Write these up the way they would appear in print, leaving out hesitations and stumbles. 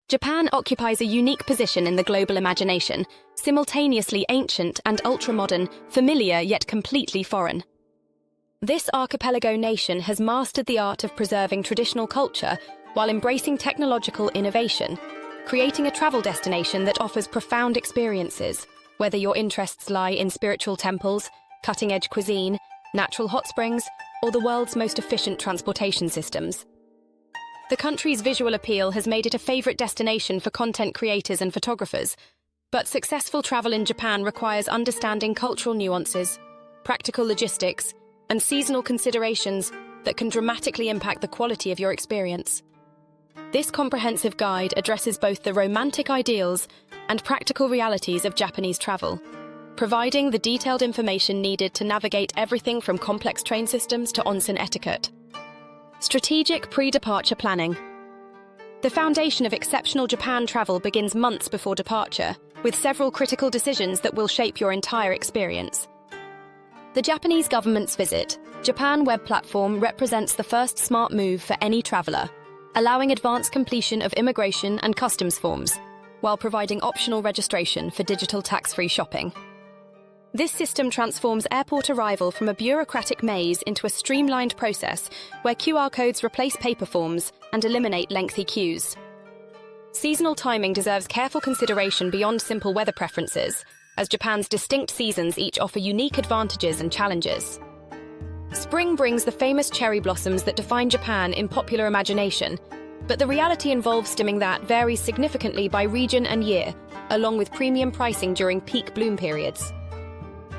Japan occupies a unique position in the global imagination, simultaneously ancient and ultra-modern, familiar yet completely foreign. This archipelago nation has mastered the art of preserving traditional culture while embracing technological innovation, creating a travel destination that offers profound experiences, whether your interests lie in spiritual temples, cutting-edge cuisine, natural hot springs, or the world's most efficient transportation systems. The country's visual appeal has made it a favorite destination for content creators and photographers, but successful travel in Japan requires understanding cultural nuances, practical logistics, and seasonal considerations that can dramatically impact the quality of your experience. This comprehensive guide addresses both the romantic ideals and practical realities of Japanese travel, providing the detailed information needed to navigate everything from complex train systems to onsen etiquette. Strategic pre-departure planning. The foundation of exceptional Japan travel begins months before departure, with several critical decisions that will shape your entire experience. The Japanese government's Visit Japan web platform represents the first smart move for any traveler, allowing advanced completion of immigration and customs forms, while providing optional registration for digital tax-free shopping. This system transforms airport arrival from a bureaucratic maze into a streamlined process where QR codes replace paper forms and eliminate lengthy queues. Seasonal timing deserves careful consideration beyond simple weather preferences, as Japan's distinct seasons each offer unique advantages and challenges. Spring brings the famous cherry blossoms that define Japan in popular imagination, but the reality involved stemming that varies significantly by region and year, along with premium pricing during peak bloom periods.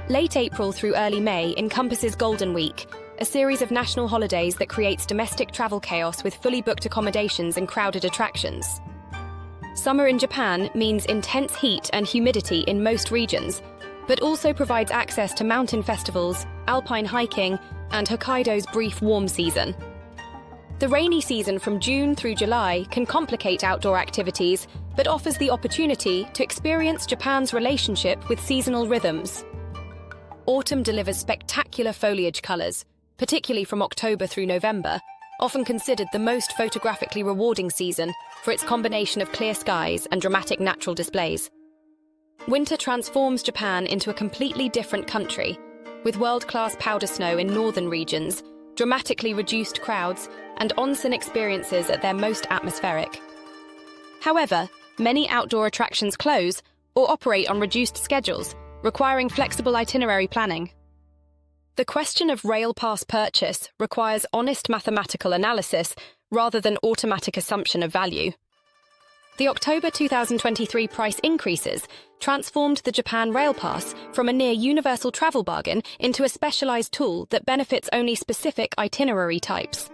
Late April through early May encompasses Golden Week, a series of national holidays that creates domestic travel chaos with fully booked accommodations and crowded attractions. Summer in Japan means intense heat and humidity in most regions, but also provides access to mountain festivals, alpine hiking, and Hokkaido's brief warm season. The rainy season from June through July can complicate outdoor activities, but offers the opportunity to experience Japan's relationship with seasonal rhythms. Autumn delivers spectacular foliage colours, particularly from October through November, often considered the most photographically rewarding season for its combination of clear skies and dramatic natural displays. Winter transforms Japan into a completely different country, with world-class powder snow in northern regions, dramatically reduced crowds, and onsen experiences at their most atmospheric. However, many outdoor attractions close or operate on reduced schedules, requiring flexible itinerary planning. The question of rail pass purchase requires honest mathematical analysis rather than automatic assumption of value. The October 2023 price increases transformed the Japan Rail Pass from a near universal travel bargain into a specialized tool that benefits only specific itinerary types.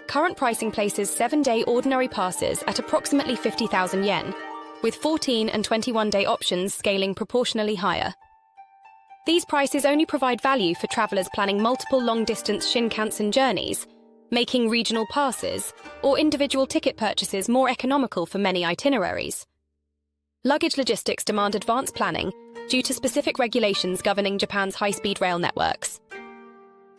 Current pricing places 7-day ordinary passes at approximately 50,000 yen, with 14 and 21-day options scaling proportionally higher. These prices only provide value for travelers planning multiple long-distance Shinkansen journeys, making regional passes or individual ticket purchases more economical for many itineraries. Luggage logistics demand advanced planning due to specific regulations governing Japan's high-speed rail networks.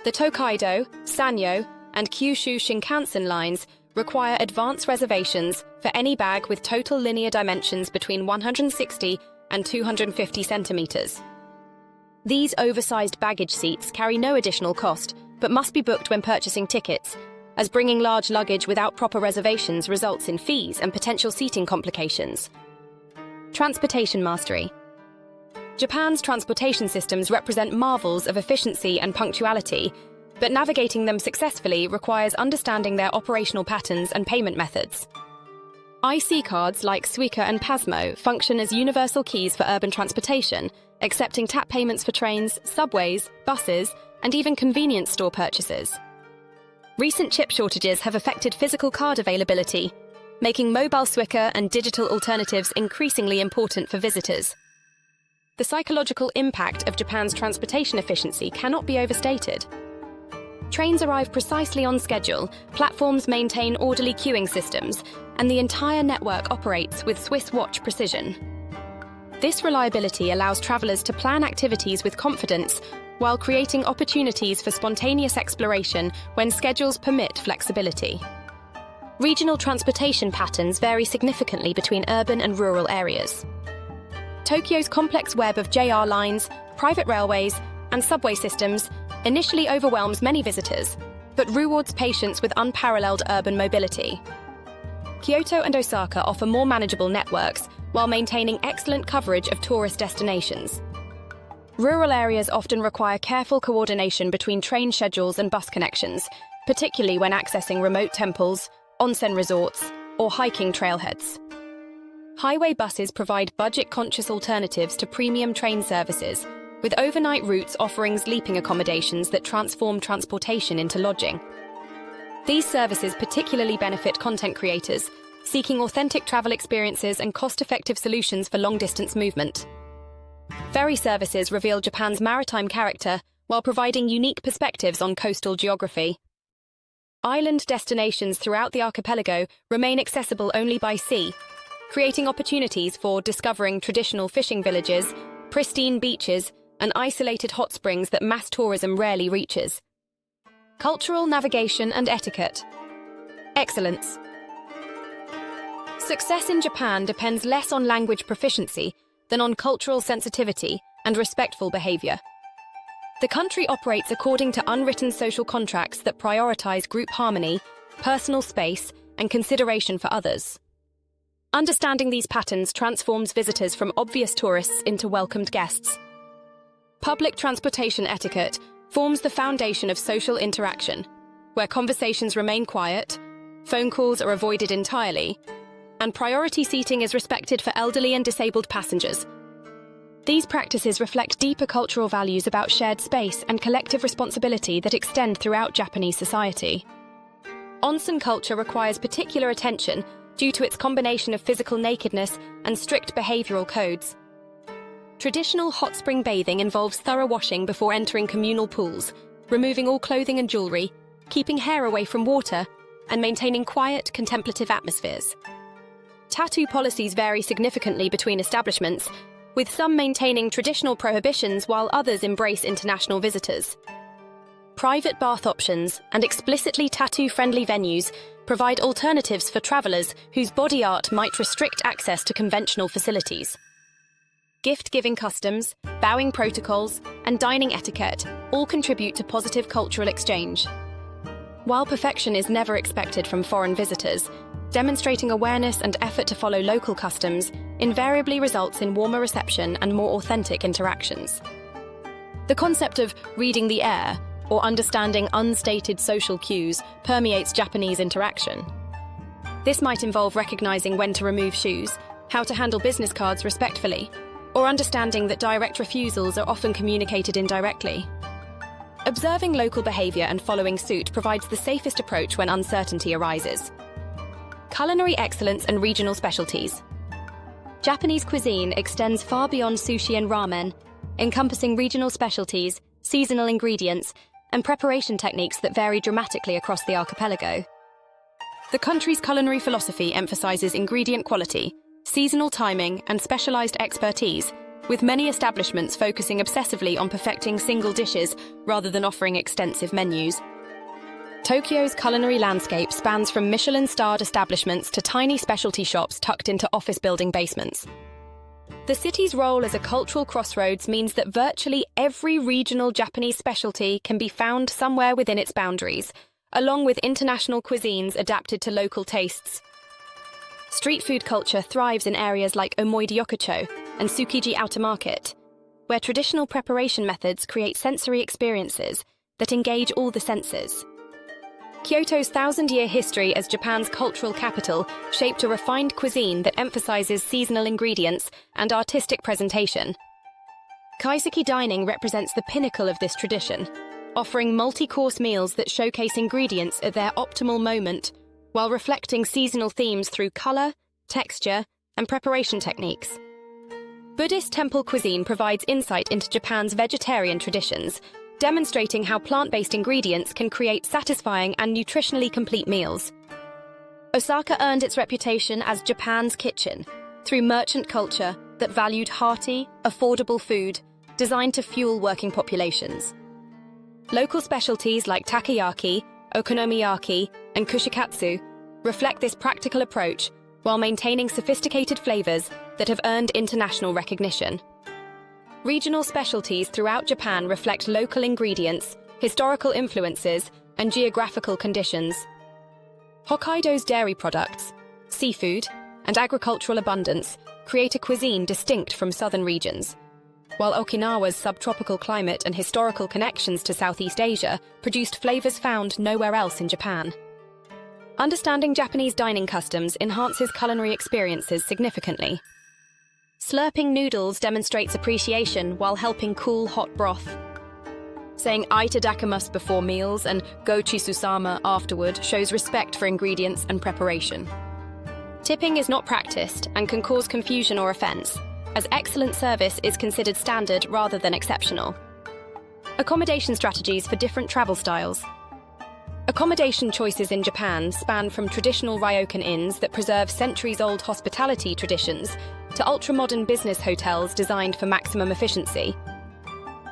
The Tokaido, Sanyo, and Kyushu Shinkansen lines require advance reservations for any bag with total linear dimensions between 160 and 250 centimeters. These oversized baggage seats carry no additional cost, but must be booked when purchasing tickets, as bringing large luggage without proper reservations results in fees and potential seating complications. Transportation mastery. Japan's transportation systems represent marvels of efficiency and punctuality, but navigating them successfully requires understanding their operational patterns and payment methods. IC cards like Suica and Pasmo function as universal keys for urban transportation, accepting tap payments for trains, subways, buses, and even convenience store purchases. Recent chip shortages have affected physical card availability, making mobile Suica and digital alternatives increasingly important for visitors. The psychological impact of Japan's transportation efficiency cannot be overstated. Trains arrive precisely on schedule, platforms maintain orderly queuing systems, and the entire network operates with Swiss watch precision. This reliability allows travelers to plan activities with confidence while creating opportunities for spontaneous exploration when schedules permit flexibility. Regional transportation patterns vary significantly between urban and rural areas. Tokyo's complex web of JR lines, private railways, and subway systems initially overwhelms many visitors, but rewards patience with unparalleled urban mobility. Kyoto and Osaka offer more manageable networks while maintaining excellent coverage of tourist destinations. Rural areas often require careful coordination between train schedules and bus connections, particularly when accessing remote temples, onsen resorts, or hiking trailheads. Highway buses provide budget-conscious alternatives to premium train services, with overnight routes offering sleeping accommodations that transform transportation into lodging. These services particularly benefit content creators, seeking authentic travel experiences and cost-effective solutions for long-distance movement. Ferry services reveal Japan's maritime character while providing unique perspectives on coastal geography. Island destinations throughout the archipelago remain accessible only by sea, creating opportunities for discovering traditional fishing villages, pristine beaches, and isolated hot springs that mass tourism rarely reaches. Cultural navigation and etiquette. Excellence. Success in Japan depends less on language proficiency than on cultural sensitivity and respectful behavior. The country operates according to unwritten social contracts that prioritize group harmony, personal space, and consideration for others. Understanding these patterns transforms visitors from obvious tourists into welcomed guests. Public transportation etiquette forms the foundation of social interaction, where conversations remain quiet, phone calls are avoided entirely, and priority seating is respected for elderly and disabled passengers. These practices reflect deeper cultural values about shared space and collective responsibility that extend throughout Japanese society. Onsen culture requires particular attention due to its combination of physical nakedness and strict behavioral codes. Traditional hot spring bathing involves thorough washing before entering communal pools, removing all clothing and jewelry, keeping hair away from water, and maintaining quiet, contemplative atmospheres. Tattoo policies vary significantly between establishments, with some maintaining traditional prohibitions while others embrace international visitors. Private bath options and explicitly tattoo-friendly venues provide alternatives for travelers whose body art might restrict access to conventional facilities. Gift-giving customs, bowing protocols, and dining etiquette all contribute to positive cultural exchange. While perfection is never expected from foreign visitors, demonstrating awareness and effort to follow local customs invariably results in warmer reception and more authentic interactions. The concept of reading the air or understanding unstated social cues permeates Japanese interaction. This might involve recognizing when to remove shoes, how to handle business cards respectfully, or understanding that direct refusals are often communicated indirectly. Observing local behavior and following suit provides the safest approach when uncertainty arises. Culinary excellence and regional specialties. Japanese cuisine extends far beyond sushi and ramen, encompassing regional specialties, seasonal ingredients, and preparation techniques that vary dramatically across the archipelago. The country's culinary philosophy emphasizes ingredient quality, seasonal timing, and specialized expertise, with many establishments focusing obsessively on perfecting single dishes rather than offering extensive menus. Tokyo's culinary landscape spans from Michelin-starred establishments to tiny specialty shops tucked into office building basements. The city's role as a cultural crossroads means that virtually every regional Japanese specialty can be found somewhere within its boundaries, along with international cuisines adapted to local tastes. Street food culture thrives in areas like Omoide-yokocho and Tsukiji Outer Market, where traditional preparation methods create sensory experiences that engage all the senses. Kyoto's thousand-year history as Japan's cultural capital shaped a refined cuisine that emphasizes seasonal ingredients and artistic presentation. Kaiseki dining represents the pinnacle of this tradition, offering multi-course meals that showcase ingredients at their optimal moment, while reflecting seasonal themes through color, texture, and preparation techniques. Buddhist temple cuisine provides insight into Japan's vegetarian traditions, demonstrating how plant-based ingredients can create satisfying and nutritionally complete meals. Osaka earned its reputation as Japan's kitchen through merchant culture that valued hearty, affordable food designed to fuel working populations. Local specialties like takoyaki, okonomiyaki, and kushikatsu reflect this practical approach while maintaining sophisticated flavors that have earned international recognition. Regional specialties throughout Japan reflect local ingredients, historical influences, and geographical conditions. Hokkaido's dairy products, seafood, and agricultural abundance create a cuisine distinct from southern regions, while Okinawa's subtropical climate and historical connections to Southeast Asia produced flavors found nowhere else in Japan. Understanding Japanese dining customs enhances culinary experiences significantly. Slurping noodles demonstrates appreciation while helping cool hot broth. Saying "Itadakimasu" before meals and "Gochisusama" afterward shows respect for ingredients and preparation. Tipping is not practiced and can cause confusion or offense, as excellent service is considered standard rather than exceptional. Accommodation strategies for different travel styles. Accommodation choices in Japan span from traditional ryokan inns that preserve centuries-old hospitality traditions to ultra-modern business hotels designed for maximum efficiency.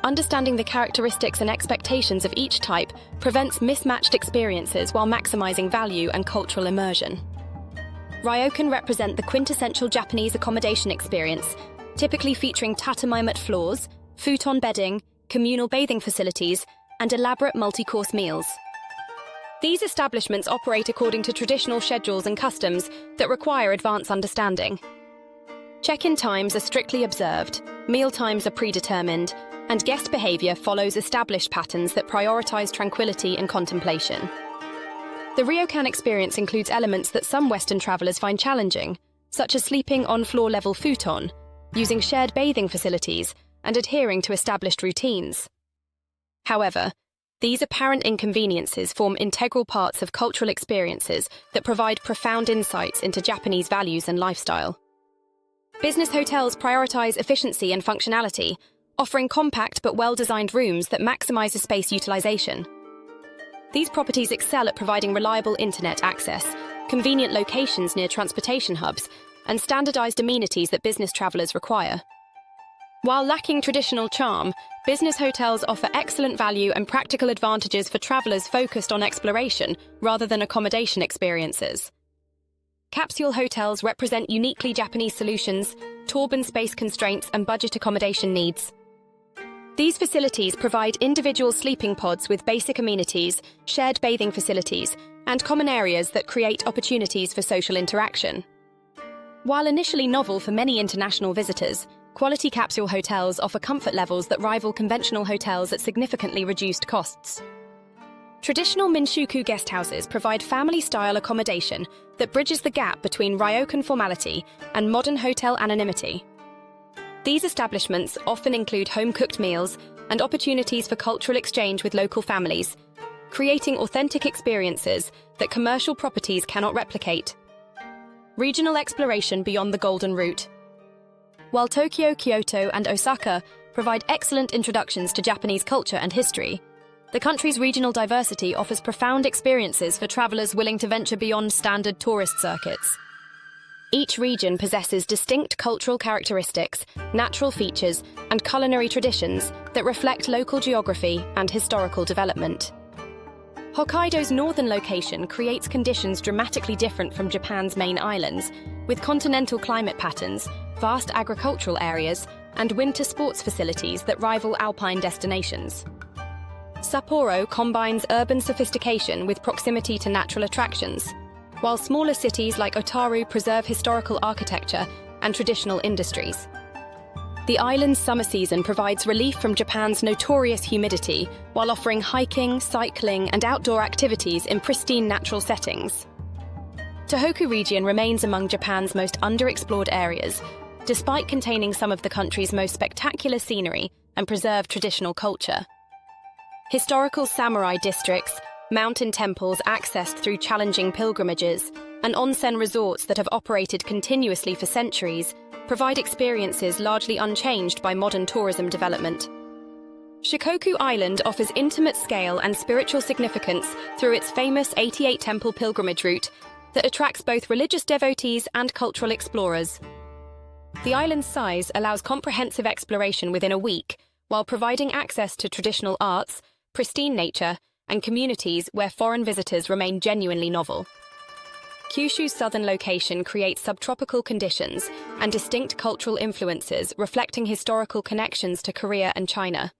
Understanding the characteristics and expectations of each type prevents mismatched experiences while maximizing value and cultural immersion. Ryokan represent the quintessential Japanese accommodation experience, typically featuring tatami-mat floors, futon bedding, communal bathing facilities, and elaborate multi-course meals. These establishments operate according to traditional schedules and customs that require advanced understanding. Check-in times are strictly observed, meal times are predetermined, and guest behavior follows established patterns that prioritize tranquility and contemplation. The ryokan experience includes elements that some Western travelers find challenging, such as sleeping on floor-level futon, using shared bathing facilities, and adhering to established routines. However, these apparent inconveniences form integral parts of cultural experiences that provide profound insights into Japanese values and lifestyle. Business hotels prioritize efficiency and functionality, offering compact but well-designed rooms that maximize space utilization. These properties excel at providing reliable internet access, convenient locations near transportation hubs, and standardized amenities that business travelers require. While lacking traditional charm, business hotels offer excellent value and practical advantages for travelers focused on exploration rather than accommodation experiences. Capsule hotels represent uniquely Japanese solutions to urban space constraints and budget accommodation needs. These facilities provide individual sleeping pods with basic amenities, shared bathing facilities, and common areas that create opportunities for social interaction. While initially novel for many international visitors, quality capsule hotels offer comfort levels that rival conventional hotels at significantly reduced costs. Traditional Minshuku guesthouses provide family-style accommodation that bridges the gap between ryokan formality and modern hotel anonymity. These establishments often include home-cooked meals and opportunities for cultural exchange with local families, creating authentic experiences that commercial properties cannot replicate. Regional exploration beyond the Golden Route. While Tokyo, Kyoto, and Osaka provide excellent introductions to Japanese culture and history, the country's regional diversity offers profound experiences for travelers willing to venture beyond standard tourist circuits. Each region possesses distinct cultural characteristics, natural features, and culinary traditions that reflect local geography and historical development. Hokkaido's northern location creates conditions dramatically different from Japan's main islands, with continental climate patterns, vast agricultural areas, and winter sports facilities that rival alpine destinations. Sapporo combines urban sophistication with proximity to natural attractions, while smaller cities like Otaru preserve historical architecture and traditional industries. The island's summer season provides relief from Japan's notorious humidity while offering hiking, cycling, and outdoor activities in pristine natural settings. Tohoku region remains among Japan's most underexplored areas, despite containing some of the country's most spectacular scenery and preserved traditional culture. Historical samurai districts, mountain temples accessed through challenging pilgrimages, and onsen resorts that have operated continuously for centuries provide experiences largely unchanged by modern tourism development. Shikoku Island offers intimate scale and spiritual significance through its famous 88-temple pilgrimage route that attracts both religious devotees and cultural explorers. The island's size allows comprehensive exploration within a week, while providing access to traditional arts, pristine nature, and communities where foreign visitors remain genuinely novel. Kyushu's southern location creates subtropical conditions and distinct cultural influences reflecting historical connections to Korea and China.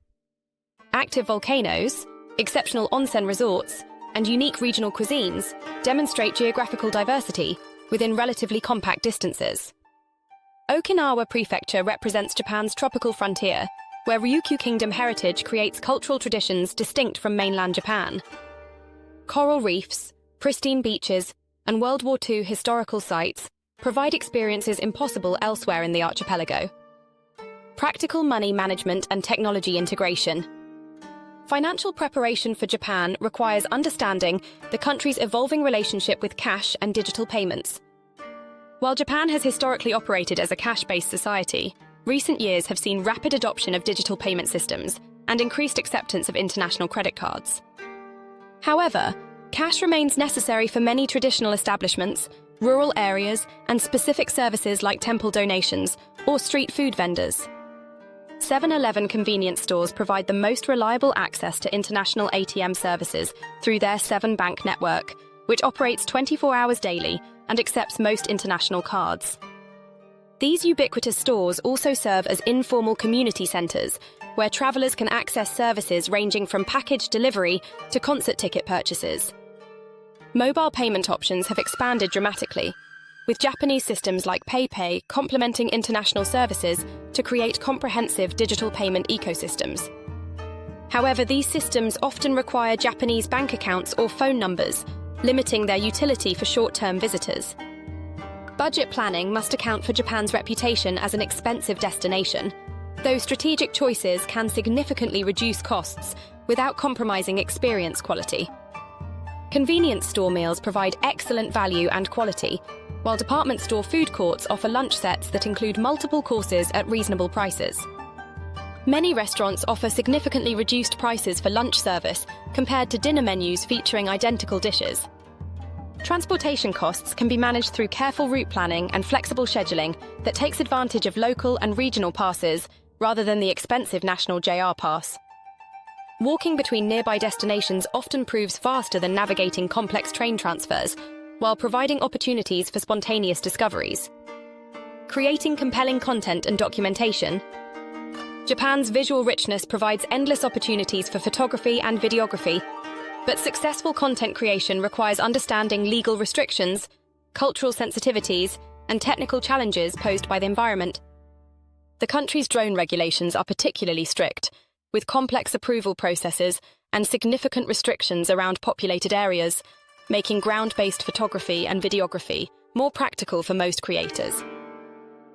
Active volcanoes, exceptional onsen resorts, and unique regional cuisines demonstrate geographical diversity within relatively compact distances. Okinawa Prefecture represents Japan's tropical frontier, where Ryukyu Kingdom heritage creates cultural traditions distinct from mainland Japan. Coral reefs, pristine beaches, and World War II historical sites provide experiences impossible elsewhere in the archipelago. Practical money management and technology integration. Financial preparation for Japan requires understanding the country's evolving relationship with cash and digital payments. While Japan has historically operated as a cash-based society, recent years have seen rapid adoption of digital payment systems and increased acceptance of international credit cards. However, cash remains necessary for many traditional establishments, rural areas, and specific services like temple donations or street food vendors. 7-Eleven convenience stores provide the most reliable access to international ATM services through their 7-bank network, which operates 24 hours daily and accepts most international cards. These ubiquitous stores also serve as informal community centers, where travelers can access services ranging from package delivery to concert ticket purchases. Mobile payment options have expanded dramatically, with Japanese systems like PayPay complementing international services to create comprehensive digital payment ecosystems. However, these systems often require Japanese bank accounts or phone numbers, limiting their utility for short-term visitors. Budget planning must account for Japan's reputation as an expensive destination, though strategic choices can significantly reduce costs without compromising experience quality. Convenience store meals provide excellent value and quality, while department store food courts offer lunch sets that include multiple courses at reasonable prices. Many restaurants offer significantly reduced prices for lunch service compared to dinner menus featuring identical dishes. Transportation costs can be managed through careful route planning and flexible scheduling that takes advantage of local and regional passes rather than the expensive national JR pass. Walking between nearby destinations often proves faster than navigating complex train transfers, while providing opportunities for spontaneous discoveries. Creating compelling content and documentation. Japan's visual richness provides endless opportunities for photography and videography, but successful content creation requires understanding legal restrictions, cultural sensitivities, and technical challenges posed by the environment. The country's drone regulations are particularly strict, with complex approval processes and significant restrictions around populated areas, making ground-based photography and videography more practical for most creators.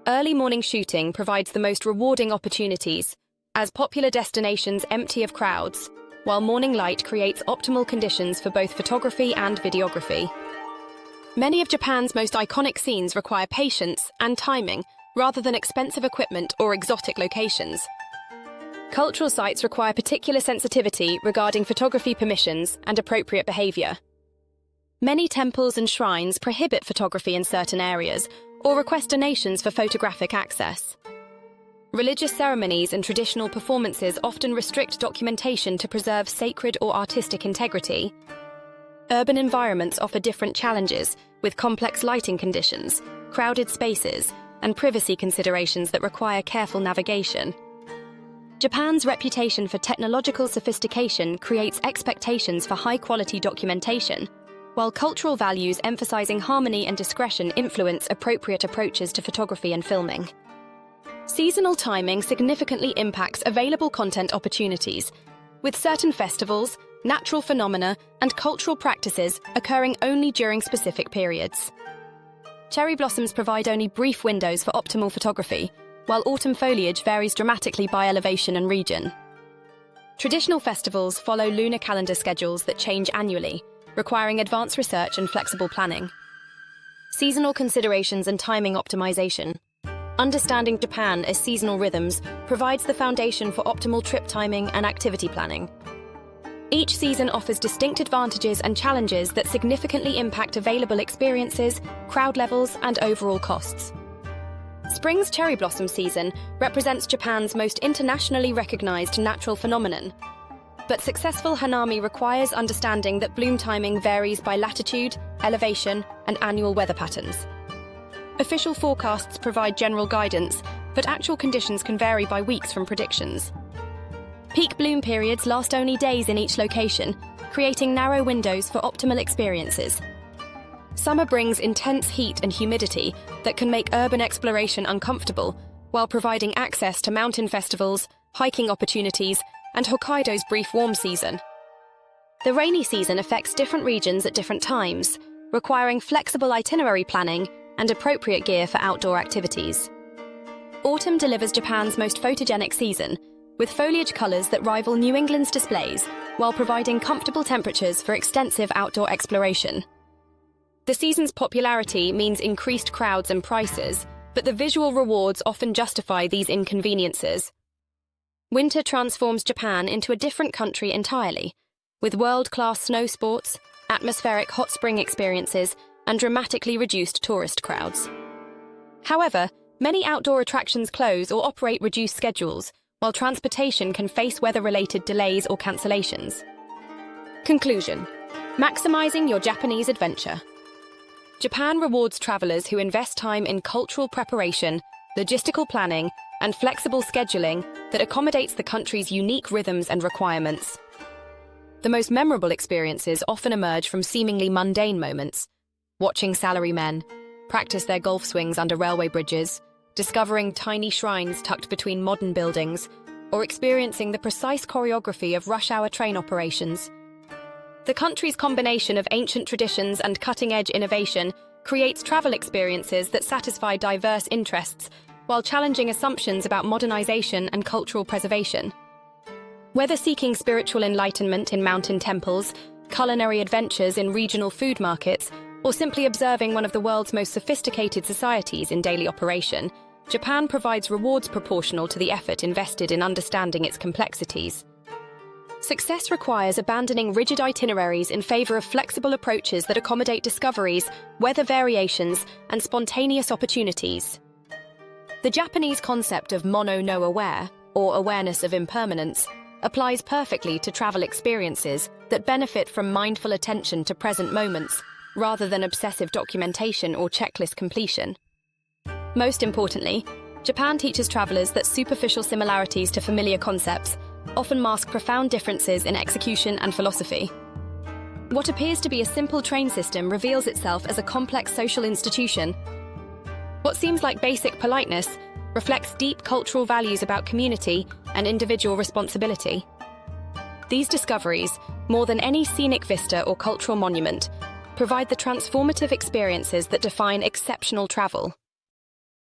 Early morning shooting provides the most rewarding opportunities, as popular destinations empty of crowds, while morning light creates optimal conditions for both photography and videography. Many of Japan's most iconic scenes require patience and timing rather than expensive equipment or exotic locations. Cultural sites require particular sensitivity regarding photography permissions and appropriate behavior. Many temples and shrines prohibit photography in certain areas or request donations for photographic access. Religious ceremonies and traditional performances often restrict documentation to preserve sacred or artistic integrity. Urban environments offer different challenges, with complex lighting conditions, crowded spaces, and privacy considerations that require careful navigation. Japan's reputation for technological sophistication creates expectations for high-quality documentation, while cultural values emphasizing harmony and discretion influence appropriate approaches to photography and filming. Seasonal timing significantly impacts available content opportunities, with certain festivals, natural phenomena, and cultural practices occurring only during specific periods. Cherry blossoms provide only brief windows for optimal photography, while autumn foliage varies dramatically by elevation and region. Traditional festivals follow lunar calendar schedules that change annually, requiring advanced research and flexible planning. Seasonal considerations and timing optimization. Understanding Japan as seasonal rhythms provides the foundation for optimal trip timing and activity planning. Each season offers distinct advantages and challenges that significantly impact available experiences, crowd levels, and overall costs. Spring's cherry blossom season represents Japan's most internationally recognized natural phenomenon. But successful hanami requires understanding that bloom timing varies by latitude, elevation, and annual weather patterns. Official forecasts provide general guidance, but actual conditions can vary by weeks from predictions. Peak bloom periods last only days in each location, creating narrow windows for optimal experiences. Summer brings intense heat and humidity that can make urban exploration uncomfortable, while providing access to mountain festivals, hiking opportunities, and Hokkaido's brief warm season. The rainy season affects different regions at different times, requiring flexible itinerary planning and appropriate gear for outdoor activities. Autumn delivers Japan's most photogenic season, with foliage colours that rival New England's displays, while providing comfortable temperatures for extensive outdoor exploration. The season's popularity means increased crowds and prices, but the visual rewards often justify these inconveniences. Winter transforms Japan into a different country entirely, with world-class snow sports, atmospheric hot spring experiences, and dramatically reduced tourist crowds. However, many outdoor attractions close or operate reduced schedules, while transportation can face weather-related delays or cancellations. Conclusion: maximizing your Japanese adventure. Japan rewards travelers who invest time in cultural preparation, logistical planning, and flexible scheduling that accommodates the country's unique rhythms and requirements. The most memorable experiences often emerge from seemingly mundane moments: watching salarymen practice their golf swings under railway bridges, discovering tiny shrines tucked between modern buildings, or experiencing the precise choreography of rush-hour train operations. The country's combination of ancient traditions and cutting-edge innovation creates travel experiences that satisfy diverse interests while challenging assumptions about modernization and cultural preservation. Whether seeking spiritual enlightenment in mountain temples, culinary adventures in regional food markets, or simply observing one of the world's most sophisticated societies in daily operation, Japan provides rewards proportional to the effort invested in understanding its complexities. Success requires abandoning rigid itineraries in favor of flexible approaches that accommodate discoveries, weather variations, and spontaneous opportunities. The Japanese concept of mono no aware, or awareness of impermanence, applies perfectly to travel experiences that benefit from mindful attention to present moments, rather than obsessive documentation or checklist completion. Most importantly, Japan teaches travelers that superficial similarities to familiar concepts often mask profound differences in execution and philosophy. What appears to be a simple train system reveals itself as a complex social institution. What seems like basic politeness reflects deep cultural values about community and individual responsibility. These discoveries, more than any scenic vista or cultural monument, provide the transformative experiences that define exceptional travel.